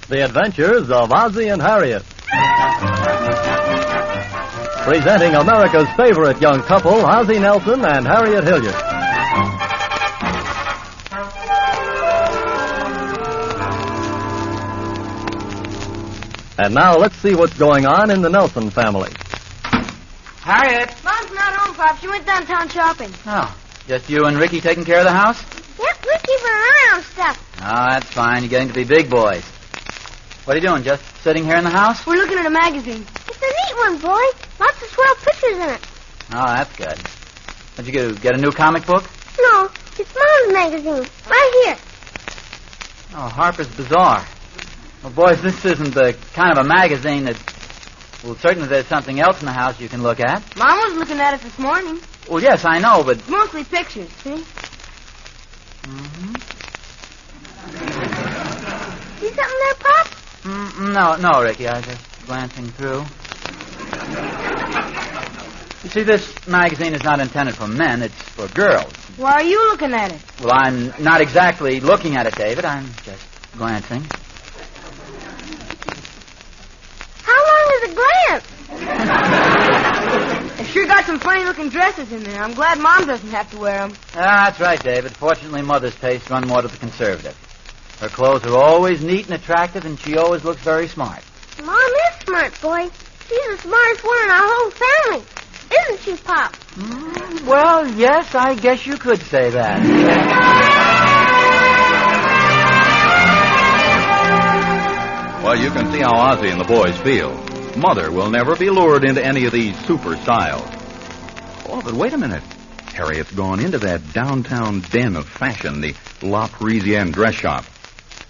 The Adventures of Ozzie and Harriet. Presenting America's favorite young couple, Ozzie Nelson and Harriet Hilliard. And now let's see what's going on in the Nelson family. Harriet! Mom's not home, Pop. She went downtown shopping. Oh, just you and Ricky taking care of the house? Yep, we're keeping an eye on stuff. Oh, that's fine. You're getting to be big boys. What are you doing, just sitting here in the house? We're looking at a magazine. It's a neat one, boy. Lots of swell pictures in it. Oh, that's good. What'd you do, get a new comic book? No, it's Mom's magazine. Right here. Oh, Harper's Bazaar. Well, boys, this isn't the kind of a magazine that... Well, certainly there's something else in the house you can look at. Mom was looking at it this morning. Well, yes, I know, but... It's mostly pictures, see? Mm-hmm. See something there, Pop? No, Ricky, I was just glancing through. You see, this magazine is not intended for men, it's for girls. Why are you looking at it? Well, I'm not exactly looking at it, David. I'm just glancing. How long is a glance? They sure got some funny-looking dresses in there. I'm glad Mom doesn't have to wear them. Ah, that's right, David. Fortunately, Mother's tastes run more to the conservative. Her clothes are always neat and attractive, and she always looks very smart. Mom is smart, boy. She's the smartest one in our whole family. Isn't she, Pop? Well, yes, I guess you could say that. Well, you can see how Ozzie and the boys feel. Mother will never be lured into any of these super styles. Oh, but wait a minute. Harriet's gone into that downtown den of fashion, the La Parisienne dress shop.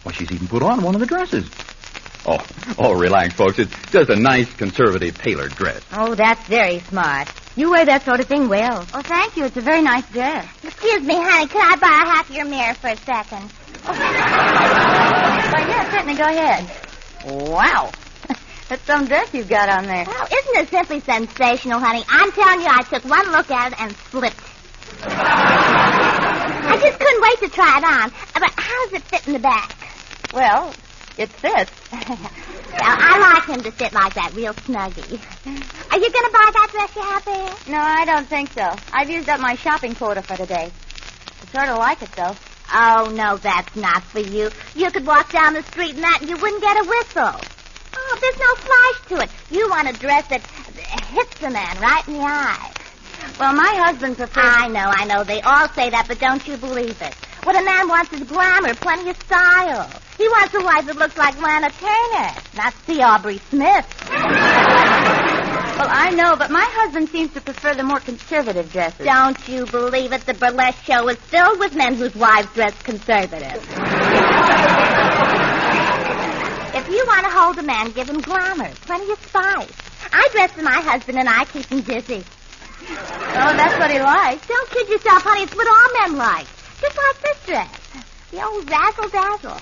Why, she's even put on one of the dresses. Oh, relax, folks. It's just a nice, conservative, tailored dress. Oh, that's very smart. You wear that sort of thing well. Oh, thank you. It's a very nice dress. Excuse me, honey. Could I borrow half your mirror for a second? Why, yeah, certainly. Go ahead. Wow. That's some dress you've got on there. Well, isn't it simply sensational, honey? I'm telling you, I took one look at it and slipped. I just couldn't wait to try it on. But how does it fit in the back? Well, it fits. Well, I like him to sit like that, real snuggy. Are you going to buy that dress you have there? No, I don't think so. I've used up my shopping quota for today. I sort of like it, though. Oh, no, that's not for you. You could walk down the street in that and you wouldn't get a whistle. Oh, there's no flash to it. You want a dress that hits the man right in the eye. Well, my husband prefers... I know. They all say that, but don't you believe it. What a man wants is glamour, plenty of style. He wants a wife that looks like Lana Turner, not C. Aubrey Smith. Well, I know, but my husband seems to prefer the more conservative dresses. Don't you believe it? The burlesque show is filled with men whose wives dress conservative. If you want to hold a man, give him glamour, plenty of spice. I dress for my husband and I keep him busy. Oh, that's what he likes. Don't kid yourself, honey. It's what all men like. Just like this dress. The old razzle-dazzle.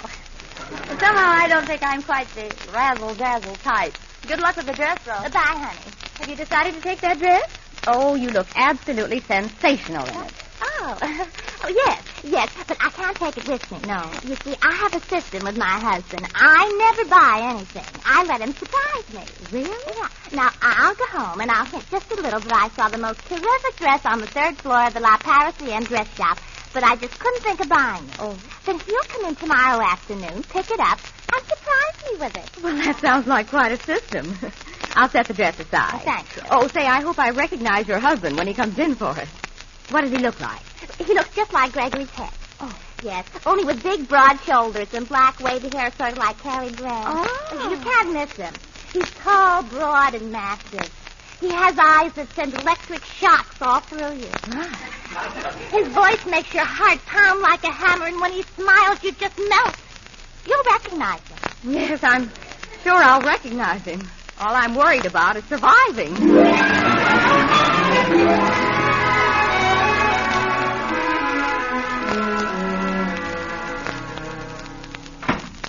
But somehow I don't think I'm quite the razzle-dazzle type. Good luck with the dress, though. Bye, honey. Have you decided to take that dress? Oh, you look absolutely sensational in it. Oh, yes. But I can't take it with me, no. You see, I have a system with my husband. I never buy anything. I let him surprise me. Really? Yeah. Now, I'll go home and I'll hint just a little that I saw the most terrific dress on the third floor of the La Parisienne dress shop, but I just couldn't think of buying it. Oh. Then he'll come in tomorrow afternoon, pick it up, and surprise me with it. Well, that sounds like quite a system. I'll set the dress aside. Oh, thank you. Oh, say, I hope I recognize your husband when he comes in for it. What does he look like? He looks just like Gregory's head. Oh. Yes, only with big, broad shoulders and black, wavy hair, sort of like Cary Grant. Oh. You can't miss him. He's tall, broad, and massive. He has eyes that send electric shocks all through you. His voice makes your heart pound like a hammer, and when he smiles, you just melt. You'll recognize him. Yes, I'm sure I'll recognize him. All I'm worried about is surviving.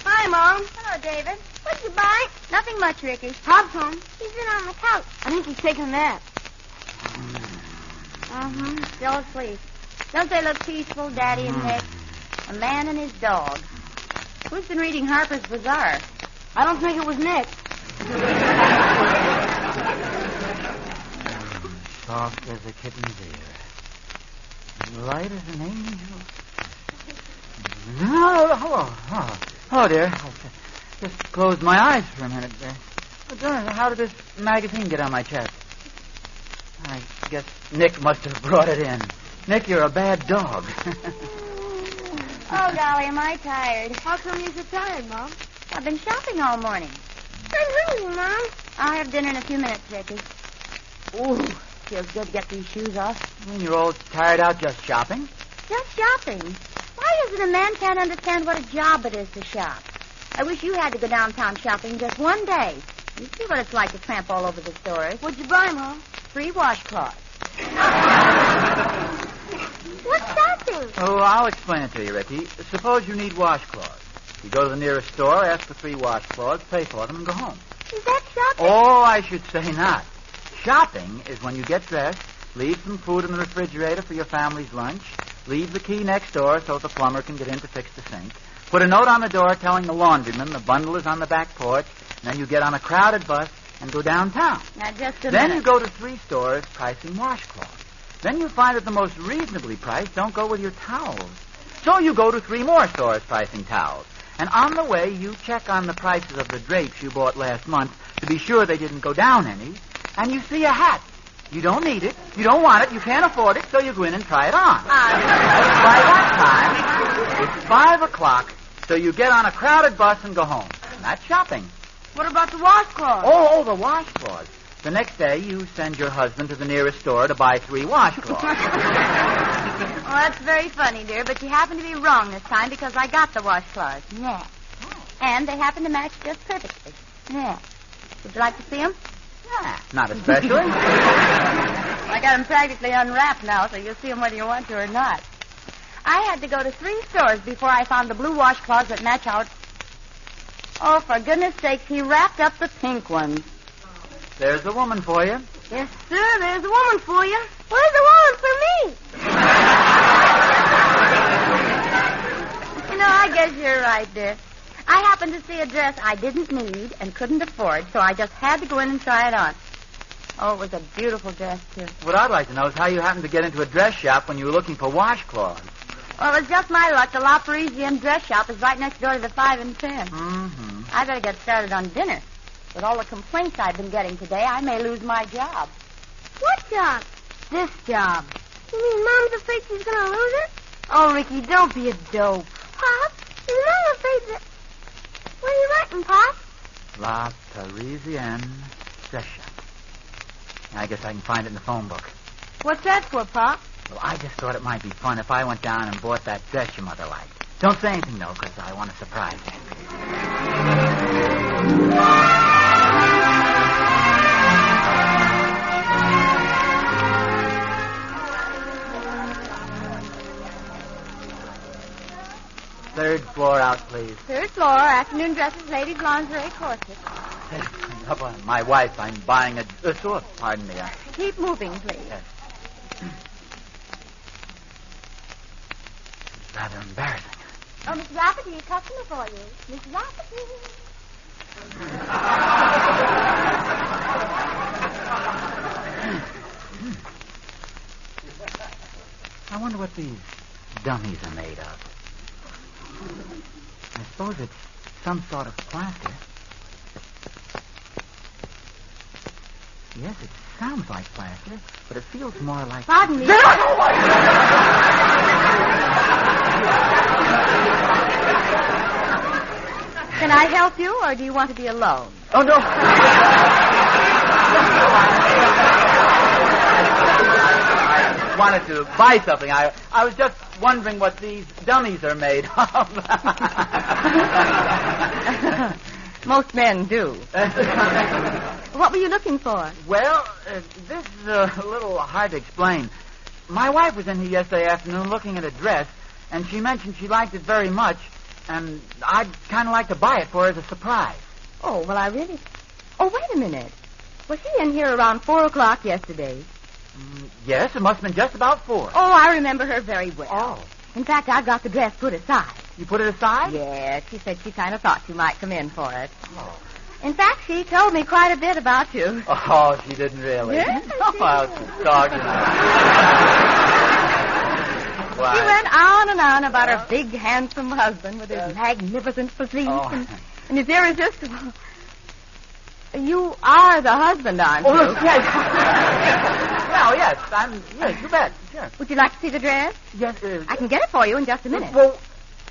Hi, Mom. Hello, David. What'd you buy? Nothing much, Ricky. Pop's home. He's in on the couch. I think he's taking a nap. Still asleep. Don't they look peaceful, Daddy and Nick? A man and his dog. Who's been reading Harper's Bazaar? I don't think it was Nick. Soft as a kitten's ear. Light as an angel. Oh, dear. I'll just close my eyes for a minute there. How did this magazine get on my chest? I guess Nick must have brought it in. Nick, you're a bad dog. Oh, golly, am I tired. How come you're so tired, Mom? I've been shopping all morning. I'm hungry, Mom. I'll have dinner in a few minutes, Ricky. Ooh, feels good to get these shoes off. You're all tired out just shopping? Just shopping? Why is it a man can't understand what a job it is to shop? I wish you had to go downtown shopping just one day. You'd see what it's like to tramp all over the stores. What'd you buy, Mom? 3 washcloths. What's that thing? Oh, I'll explain it to you, Ricky. Suppose you need washcloths. You go to the nearest store, ask for 3 washcloths, pay for them, and go home. Is that shopping? Oh, I should say not. Shopping is when you get dressed, leave some food in the refrigerator for your family's lunch, leave the key next door so the plumber can get in to fix the sink, put a note on the door telling the laundryman the bundle is on the back porch, and then you get on a crowded bus and go downtown. Now, just a Then minute. you go to 3 stores pricing washcloths. Then you find that the most reasonably priced don't go with your towels. So you go to 3 more stores pricing towels. And on the way, you check on the prices of the drapes you bought last month to be sure they didn't go down any. And you see a hat. You don't need it. You don't want it. You can't afford it. So you go in and try it on. By that time, it's 5 o'clock. So you get on a crowded bus and go home. And that's shopping. What about the washcloth? Oh, the washcloths. The next day, you send your husband to the nearest store to buy 3 washcloths. Well, that's very funny, dear, but you happen to be wrong this time because I got the washcloths. Yeah. And they happen to match just perfectly. Yeah. Would you like to see them? Yeah, not especially. I got them practically unwrapped now, so you'll see them whether you want to or not. I had to go to 3 stores before I found the blue washcloths that match out. Oh, for goodness sakes, he wrapped up the pink ones. There's a woman for you. Yes, sir, there's a woman for you. Where's the woman for me? You know, I guess you're right, dear. I happened to see a dress I didn't need and couldn't afford, so I just had to go in and try it on. Oh, it was a beautiful dress, too. What I'd like to know is how you happened to get into a dress shop when you were looking for washcloths. Well, it's just my luck. The La Parisienne dress shop is right next door to the 5 and 10. Mm-hmm. I better get started on dinner. With all the complaints I've been getting today, I may lose my job. What job? This job. You mean Mom's afraid she's going to lose it? Oh, Ricky, don't be a dope. Pop, is Mom afraid that... What are you writing, Pop? La Parisienne dress shop. I guess I can find it in the phone book. What's that for, Pop? Well, I just thought it might be fun if I went down and bought that dress your mother liked. Don't say anything, though, because I want to surprise you. Third floor out, please. 3rd floor, afternoon dresses, ladies' lingerie, corsets. My wife, I'm buying a... pardon me. Keep moving, please. Yes. It's rather embarrassing. Oh, Miss Rafferty, a customer for you. Miss Rafferty. I wonder what these dummies are made of. I suppose it's some sort of plaster. Yes, it sounds like plaster, but it feels more like... Pardon me. Can I help you, or do you want to be alone? Oh, no. I wanted to buy something. I was just wondering what these dummies are made of. Most men do. What were you looking for? Well, this is a little hard to explain. My wife was in here yesterday afternoon looking at a dress, and she mentioned she liked it very much, and I'd kind of like to buy it for her as a surprise. Oh, well, I really... Oh, wait a minute. Was she in here around 4 o'clock yesterday? Yes, it must have been just about 4. Oh, I remember her very well. Oh. In fact, I've got the dress put aside. You put it aside? Yes, she said she kind of thought you might come in for it. Oh. In fact, she told me quite a bit about you. Oh, she didn't really? Yes, Oh, she's talking. She went on and on about her big, handsome husband with his magnificent physique and his irresistible... You are the husband, aren't you? Oh, yes. Well, yes, yes, you bet. Sure. Would you like to see the dress? Yes. I can get it for you in just a minute. Well,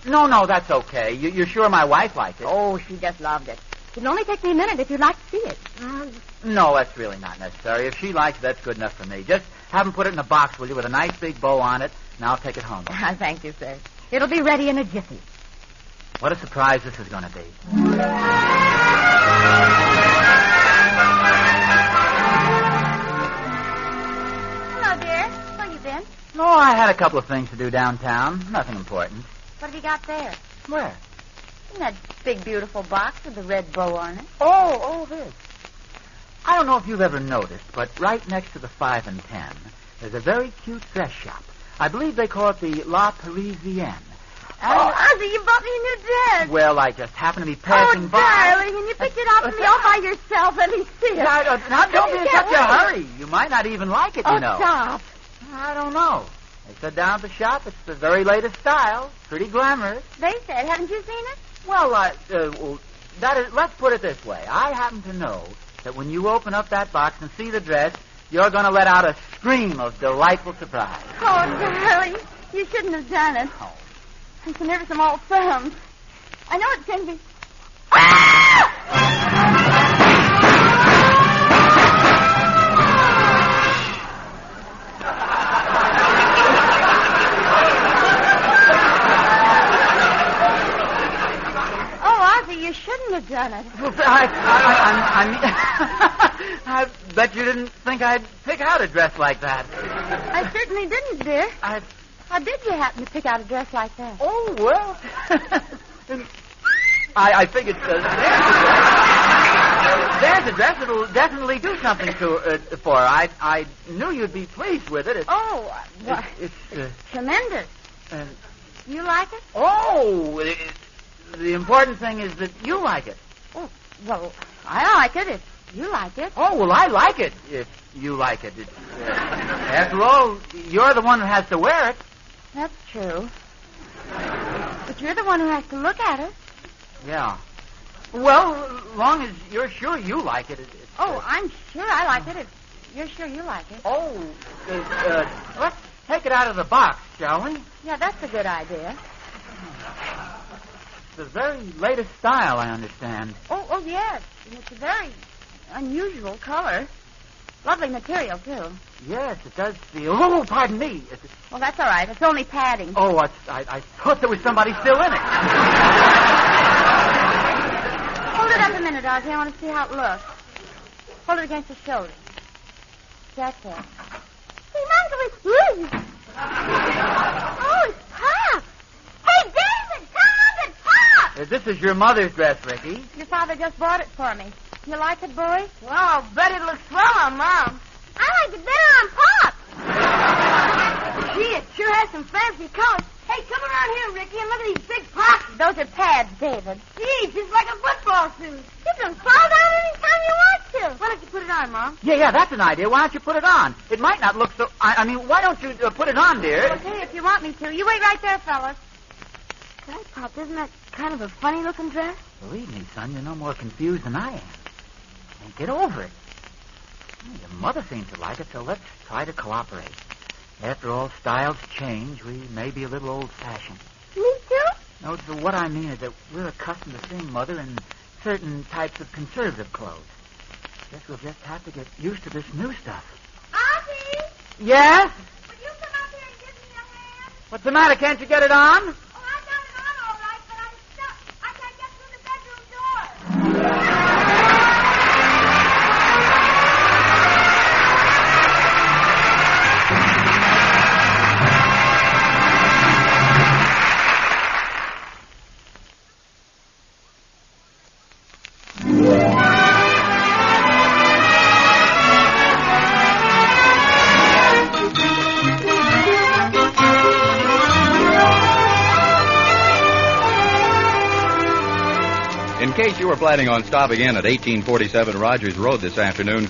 no, that's okay. You're sure my wife liked it? Oh, she just loved it. It'll only take me a minute if you'd like to see it. No, that's really not necessary. If she likes it, that's good enough for me. Just have them put it in a box, will you, with a nice big bow on it, and I'll take it home. Thank you, sir. It'll be ready in a jiffy. What a surprise this is going to be. Hello, dear. Where you been? Oh, I had a couple of things to do downtown. Nothing important. What have you got there? Where? In that big, beautiful box with the red bow on it. Oh, this. I don't know if you've ever noticed, but right next to the 5 and 10, there's a very cute dress shop. I believe they call it the La Parisienne. And Ozzie, you bought me a new dress. Well, I just happened to be passing by. Oh, darling, and you picked it out for me all by yourself. Let me see it. Now, don't be in such a hurry. You might not even like it, you know. Stop. I don't know. They said down at the shop it's the very latest style. Pretty glamorous. They said. Haven't you seen it? Well, let's put it this way. I happen to know that when you open up that box and see the dress, you're going to let out a scream of delightful surprise. Oh, darling, you shouldn't have done it. Oh. I'm so nervous I'm all thumbs. I know it's going to be... You shouldn't have done it. I bet you didn't think I'd pick out a dress like that. I certainly didn't, dear. How did you happen to pick out a dress like that? Oh, well. I figured there's a dress that'll definitely do something for her. I knew you'd be pleased with it. It's tremendous. You like it? Oh, the important thing is that you like it. Oh, well, I like it if you like it. Oh, well, I like it if you like it. After all, you're the one who has to wear it. That's true. But you're the one who has to look at it. Yeah. Well, as long as you're sure you like it. I'm sure I like it if you're sure you like it. Oh, let's take it out of the box, shall we? Yeah, that's a good idea. The very latest style, I understand. Oh, yes. And it's a very unusual color. Lovely material, too. Yes, it does feel... Oh, pardon me. Well, that's all right. It's only padding. Oh, I thought there was somebody still in it. Hold it up a minute, Ozzie. I want to see how it looks. Hold it against the shoulder. That's it. Hey, Uncle, it's blue. Oh, it's Pop. Hey, David, come on, it's Pop. This is your mother's dress, Ricky. Your father just bought it for me. You like it, boy? Well, I'll bet it looks swell on Mom. I like it better on Pop. Gee, it sure has some fancy colors. Hey, come around here, Ricky, and look at these big pockets. Those are pads, David. Gee, just like a football suit. You can fall down anytime you want to. Why don't you put it on, Mom? Yeah, that's an idea. Why don't you put it on? It might not look so... I mean, why don't you put it on, dear? Okay, if you want me to. You wait right there, fellas. Say, Pop, isn't that kind of a funny-looking dress? Believe me, son, you're no more confused than I am. Can't get over it. Your mother seems to like it, so let's try to cooperate. After all, styles change. We may be a little old-fashioned. Me too? No, so what I mean is that we're accustomed to seeing Mother in certain types of conservative clothes. Guess we'll just have to get used to this new stuff. Ozzie! Yes? Will you come up here and give me a hand? What's the matter? Can't you get it on? Oh, I got it on all right, but I'm stuck. I can't get through the bedroom door. In case you were planning on stopping in at 1847 Rogers Road this afternoon,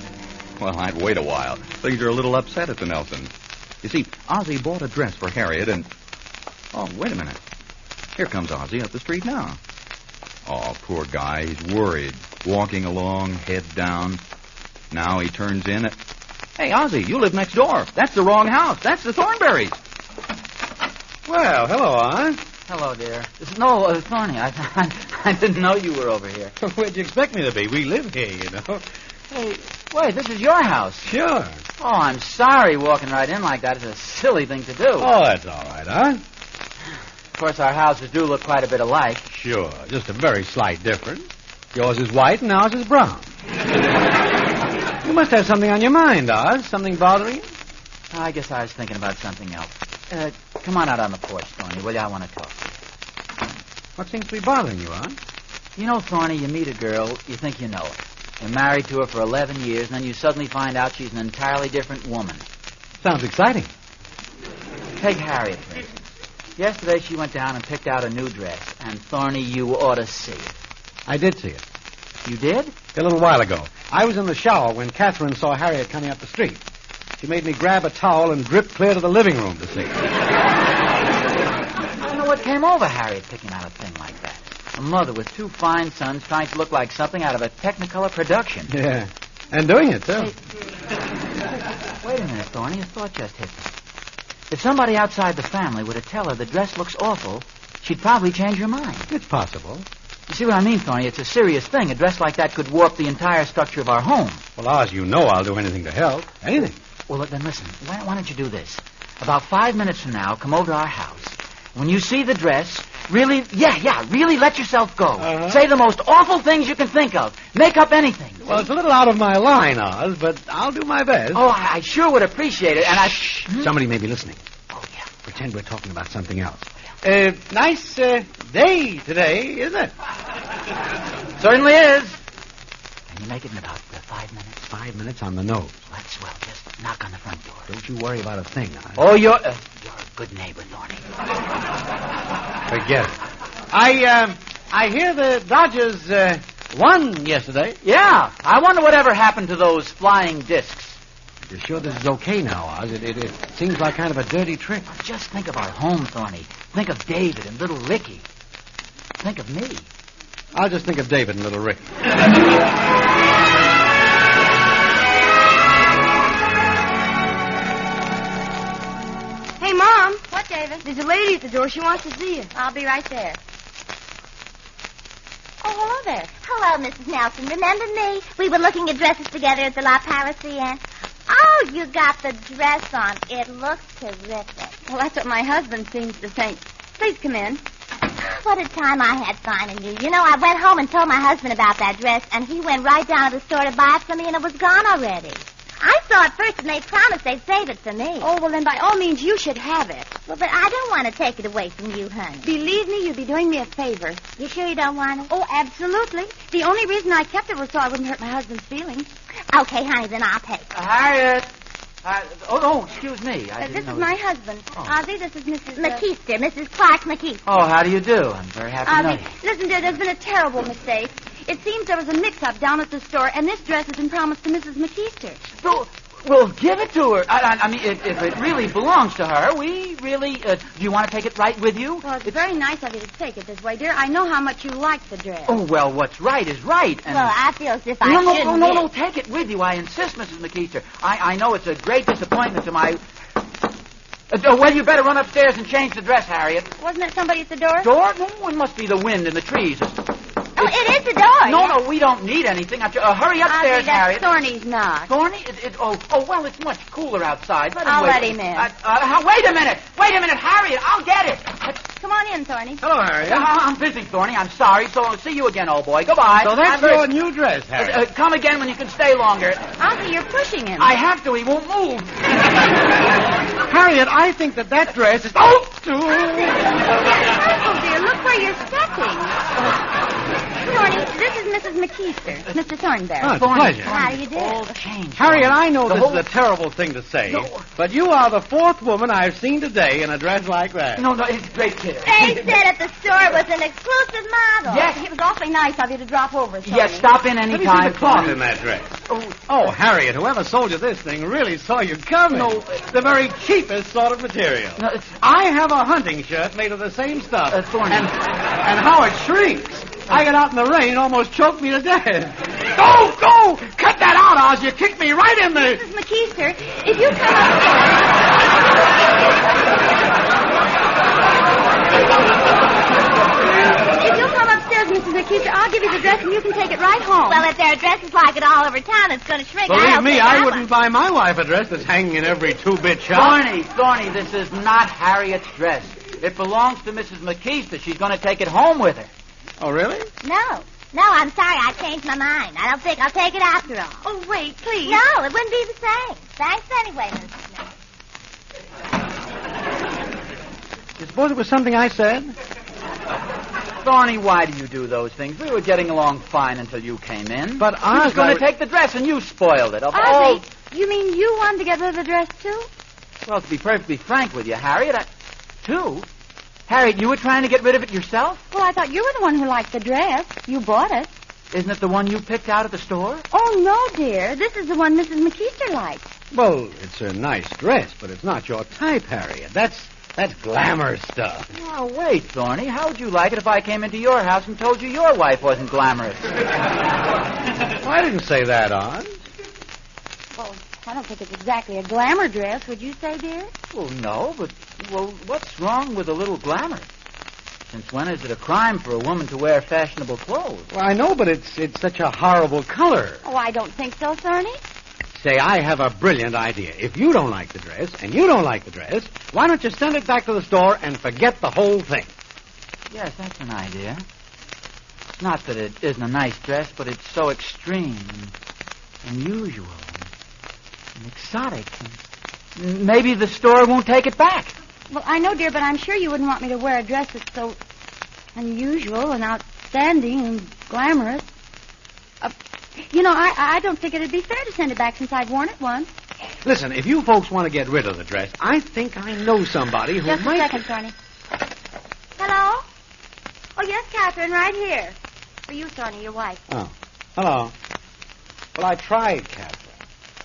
well, I'd wait a while. Things are a little upset at the Nelsons. You see, Ozzie bought a dress for Harriet and... Oh, wait a minute. Here comes Ozzie up the street now. Oh, poor guy. He's worried. Walking along, head down. Now he turns in at... Hey, Ozzie, you live next door. That's the wrong house. That's the Thornberrys. Well, hello, Oz. Hello, dear. No, Thorny, I didn't know you were over here. Where'd you expect me to be? We live here, you know. Hey, wait, this is your house. Sure. Oh, I'm sorry walking right in like that is a silly thing to do. Oh, that's all right, Oz. Of course, our houses do look quite a bit alike. Sure, just a very slight difference. Yours is white and ours is brown. You must have something on your mind, Oz. Something bothering you? I guess I was thinking about something else. Come on out on the porch, Thorny, will you? I want to talk. What seems to be bothering you, Oz? You know, Thorny, you meet a girl, you think you know her. You're married to her for 11 years, and then you suddenly find out she's an entirely different woman. Sounds exciting. Take Harriet, for instance. Yesterday she went down and picked out a new dress, and Thorny, you ought to see it. I did see it. You did? A little while ago. I was in the shower when Catherine saw Harriet coming up the street. She made me grab a towel and drip clear to the living room to see it. I don't know what came over Harriet picking out a thing like that. A mother with two fine sons trying to look like something out of a Technicolor production. Yeah, and doing it, too. Hey, wait a minute, Thorny. A thought just hit me. If somebody outside the family were to tell her the dress looks awful, she'd probably change her mind. It's possible. You see what I mean, Thorny? It's a serious thing. A dress like that could warp the entire structure of our home. Well, Oz, you know I'll do anything to help. Anything. Well, then listen. Why don't you do this? About 5 minutes from now, come over to our house. When you see the dress, really let yourself go. Uh-huh. Say the most awful things you can think of. Make up anything. Well, it's a little out of my line, Oz, but I'll do my best. Oh, I sure would appreciate it, and Shh. Somebody may be listening. Oh, yeah. Pretend we're talking about something else. Nice day today, isn't it? Certainly is. Can you make it in about 5 minutes? 5 minutes on the nose. That's swell. Just knock on the front door. Don't you worry about a thing, Oz. Oh, you're a good neighbor, Thorny. Forget it. I hear the Dodgers won yesterday. Yeah. I wonder whatever happened to those flying discs. You're sure this is okay now, Oz? It seems like kind of a dirty trick. Just think of our home, Thorny. Think of David and little Ricky. Think of me. I'll just think of David and little Ricky. Hey, Mom. What, David? There's a lady at the door. She wants to see you. I'll be right there. Oh, hello there. Hello, Mrs. Nelson. Remember me? We were looking at dresses together at the La Parisienne. Oh, you got the dress on. It looks terrific. Well, that's what my husband seems to think. Please come in. What a time I had finding you. You know, I went home and told my husband about that dress, and he went right down to the store to buy it for me, and it was gone already. I saw it first, and they promised they'd save it for me. Oh, well, then by all means, you should have it. Well, but I don't want to take it away from you, honey. Believe me, you'd be doing me a favor. You sure you don't want it? Oh, absolutely. The only reason I kept it was so I wouldn't hurt my husband's feelings. Okay, honey, then I'll take it. Harriet! Excuse me. This is my husband. Oh. Ozzie, this is Mrs. McKeester, Mrs. Clark McKeester. Oh, how do you do? I'm very happy to know Ozzie, you. listen, dear, there's been a terrible mistake. It seems there was a mix-up down at the store, and this dress has been promised to Mrs. McKeester. Well, give it to her. I mean, if it really belongs to her, we really... do you want to take it right with you? Well, it's very nice of you to take it this way, dear. I know how much you like the dress. Oh, well, what's right is right. And... Well, I feel as if I shouldn't. No, take it with you. I insist, Mrs. McKeester. I know it's a great disappointment to my... well, you better run upstairs and change the dress, Harriet. Wasn't there somebody at the door? Door? No, it must be the wind in the trees. Oh, it is the door. No, we don't need anything. Hurry upstairs, Ozzie, that's Harriet. Thorny's knock. Thorny? Well, it's much cooler outside. I'll let him in. Wait a minute, Harriet. I'll get it. Come on in, Thorny. Hello, Harriet. I'm busy, Thorny. I'm sorry. So I'll see you again, old boy. Goodbye. So that's your new dress, Harriet. Come again when you can stay longer. Ozzie, you're pushing him. I have to. He won't move. Harriet, I think that dress is... Oh, dear, look where you're stepping. Thorny, this is Mrs. Mrs. McKeester. Mr. Thornberry. Oh, it's a pleasure. How do you do? All changed. Harriet, I know The this whole- is a terrible thing to say, but you are the fourth woman I've seen today in a dress like that. No, it's great, kid. They said at the store it was an exclusive model. Yes. It was awfully nice of you to drop over. Thorny. Yes, stop in Let me see anytime. the cloth Thorny. in that dress. Oh, Harriet, whoever sold you this thing really saw you coming. No, the very cheapest sort of material. No, it's- I have a hunting shirt made of the same stuff. Thorny. And how it shrinks. I get out in the rain, almost choked me to death. Go! Cut that out, Oz. You kicked me right in the... Mrs. McKeester, if you come upstairs... If you'll come upstairs, Mrs. McKeester, I'll give you the dress and you can take it right home. Well, if there are dresses like it all over town, it's going to shrink. Believe me, I I wouldn't buy my wife a dress that's hanging in every two-bit shop. Thorny, this is not Harriet's dress. It belongs to Mrs. McKeester. She's going to take it home with her. Oh, really? No, I'm sorry. I changed my mind. I don't think I'll take it after all. Oh, wait, please. No, it wouldn't be the same. Thanks anyway, Mrs. Smith. You suppose it was something I said? Thorny, why do you do those things? We were getting along fine until you came in. But I was Oz, going to take the dress, and you spoiled it. Of all... Ozzie, you mean you wanted to get rid of the dress, too? Well, to be perfectly frank with you, Harriet, Too? Harriet, you were trying to get rid of it yourself? Well, I thought you were the one who liked the dress. You bought it. Isn't it the one you picked out at the store? Oh, no, dear. This is the one Mrs. McKeester likes. Well, it's a nice dress, but it's not your type, Harriet. That's glamour stuff. Oh, wait, Thorny. How would you like it if I came into your house and told you your wife wasn't glamorous? I didn't say that, Oz. Well, I don't think it's exactly a glamour dress, would you say, dear? Well, no, but, what's wrong with a little glamour? Since when is it a crime for a woman to wear fashionable clothes? Well, I know, but it's such a horrible color. Oh, I don't think so, Thorny. Say, I have a brilliant idea. If you don't like the dress, and you don't like the dress, why don't you send it back to the store and forget the whole thing? Yes, that's an idea. It's not that it isn't a nice dress, but it's so extreme and unusual and exotic. And maybe the store won't take it back. Well, I know, dear, but I'm sure you wouldn't want me to wear a dress that's so unusual and outstanding and glamorous. I don't think it'd be fair to send it back since I've worn it once. Listen, if you folks want to get rid of the dress, I think I know somebody who Just might... a second, Thorny. Hello? Oh, yes, Catherine, right here. For you, Thorny, your wife. Oh, hello. Well, I tried, Catherine.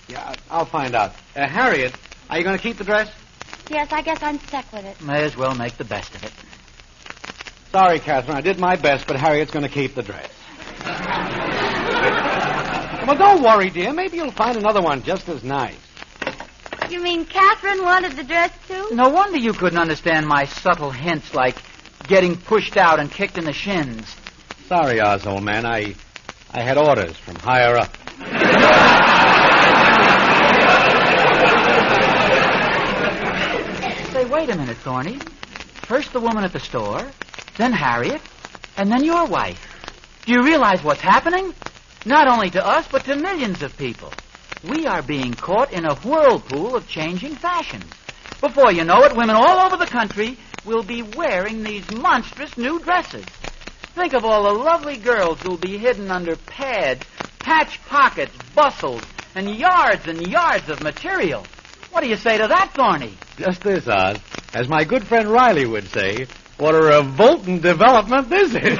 Yeah, I'll find out. Harriet, are you going to keep the dress? Yes, I guess I'm stuck with it. May as well make the best of it. Sorry, Catherine, I did my best, but Harriet's going to keep the dress. Well, don't worry, dear. Maybe you'll find another one just as nice. You mean Catherine wanted the dress, too? No wonder you couldn't understand my subtle hints like getting pushed out and kicked in the shins. Sorry, Oz, old man. I had orders from higher up. Say, wait a minute, Thorny. First the woman at the store, then Harriet, and then your wife. Do you realize what's happening? Not only to us, but to millions of people. We are being caught in a whirlpool of changing fashions. Before you know it, women all over the country will be wearing these monstrous new dresses. Think of all the lovely girls who'll be hidden under pads, patch pockets, bustles, and yards of material. What do you say to that, Thorny? Just this, Oz. As my good friend Riley would say, what a revolting development this is.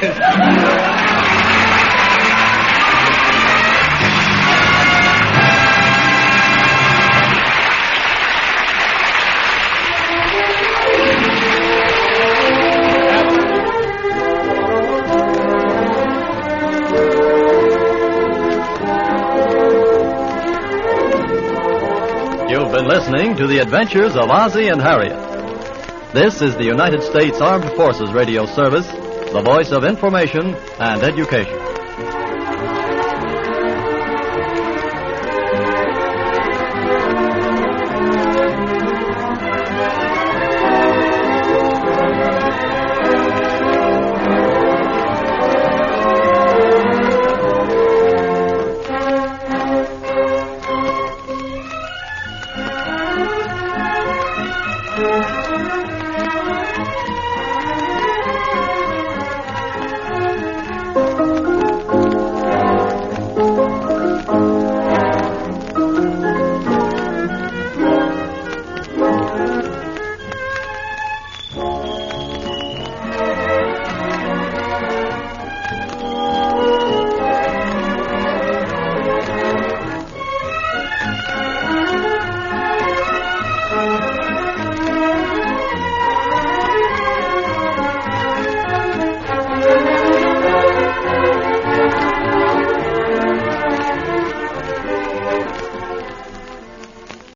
You've been listening to the adventures of Ozzie and Harriet. This is the United States Armed Forces Radio Service, the voice of information and education.